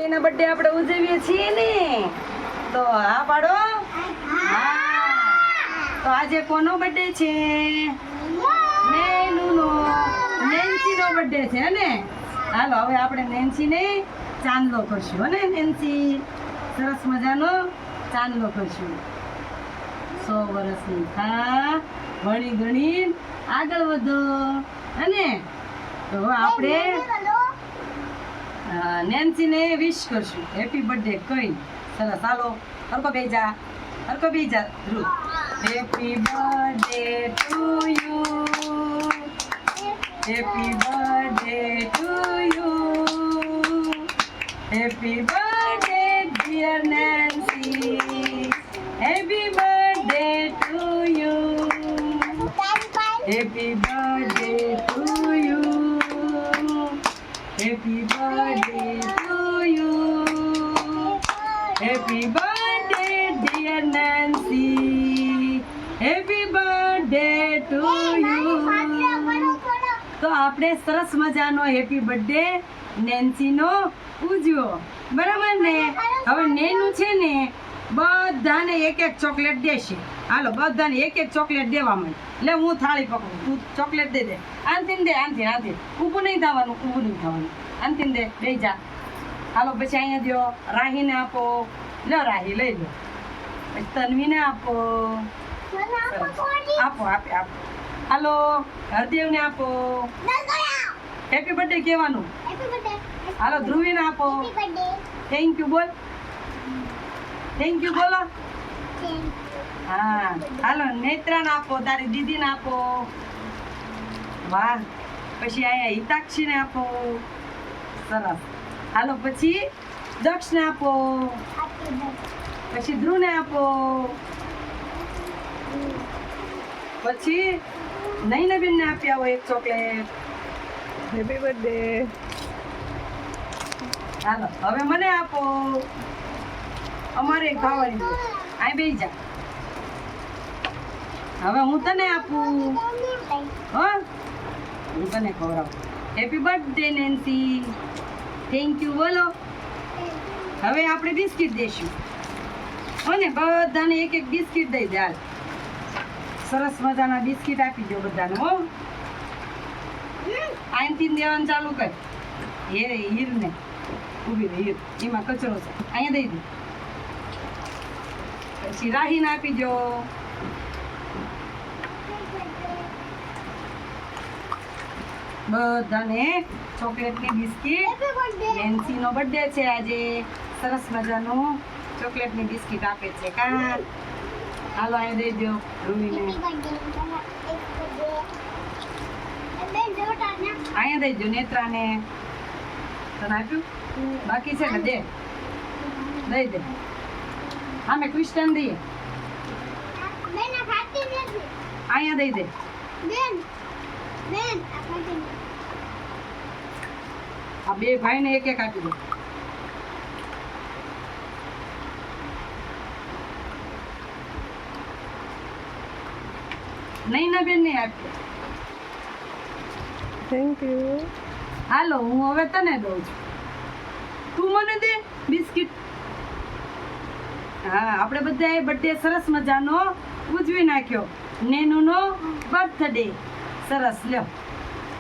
એના બર્થડે આપણે ઉજવીએ છીએ ને, તો હા પાડો. હા, તો આજે કોનો બર્થડે છે? નેનુનો, નેન્સીનો બર્થડે છે ને. હાલો હવે આપણે નેન્સીને ચાંદલો કરશું હો ને નેન્સી, સરસ મજાનો ચાંદલો કરશું. 100 વર્ષની થા, ભણી ગણી આગળ વધો. અને તો આપણે નેન્સીને વિશ કરશું હેપી બર્થડે કઈ. સરસ હાલો હરકો બેજા, હરકો બેજા Dhruv. Happy birthday to you, happy birthday to you, happy birthday dear Nancy, happy birthday to you, happy birthday to you, happy birthday to you, happy birthday dear Nancy, happy birthday to you. તો આપણે સરસ મજાનો happy birthday નેન્સીનો ઉજવ્યો, બરાબર ને. હવે નેનું છે ને બધાને એક એક ચોકલેટ દેશે. હાલો બધાને એક એક ચોકલેટ દેવા માંડ. એટલે હું થાળી પકડું, તું ચોકલેટ દે દે. આનથી દે, આનથી આનથી. ઊભું નહીં થવાનું, ઊભું નહીં થવાનું. આનથી દે, લઈ જા. હાલો પછી અહીંયા દો, રાહીને આપો. લો રાહી લઈ લો. પછી તન્વીને આપો. આપો આપે આપો. હાલો હરદેવને આપો. હેપી બર્થડે કહેવાનું. હાલો ધ્રુવીને આપો. થેન્ક યુ બોલ, થેન્ક યુ બોલો. હા હાલો નેત્રાને આપો, તારી દીદીને આપો. વાહ. પછી અહીંયા હિતાક્ષીને આપો. સરસ. હાલો પછી દક્ષને આપો. પછી ધ્રુવને આપો. પછી નૈનાબેનને આપી આવો એક ચોકલેટ. Happy birthday. હાલો હવે મને આપો. અમારે ખાવાની આ બેસી જા. હવે હું તને આપું. હા હું તને ખવડાવું. Happy birthday Nancy, thank you બોલો. હવે આપણે બિસ્કિટ દઈશું હો ને, બધાને એક એક બિસ્કિટ દઈ દે. હાલ સરસ મજાના બિસ્કિટ આપી દો બધાને હો. આઈનથી દેવાનું ચાલુ કર. હીરને ઊભી રહે, હીર એમાં કચરો છે, અહીંયા દઈ દે. પછી રાહીને આપી દો. બધાને ચોકલેટની બિસ્કિટ. નેન્સીનો બર્થડે છે આજે, સરસ મજાનું ચોકલેટની બિસ્કિટ આપે છે કા. હાલો અહીંયા દઈ દો રૂમીને. અહીંયા દઈ દો નેત્રાને. તને આપ્યું બાકી છે ને, દે દઈ દે. હા મેં ક્રિસ્ટન દઈએ. અહીંયા દઈ દે. આ બે ભાઈને એક એક આપી દે. નૈનાબેન ને આપી. Thank you. હાલો હું હવે તને દઉં છું, તું મને દે બિસ્કિટ. હા આપણે બધાએ બર્થડે સરસ મજાનો ઉજવી નાખ્યો. નેનુનો બર્થડે સરસ લ્યો.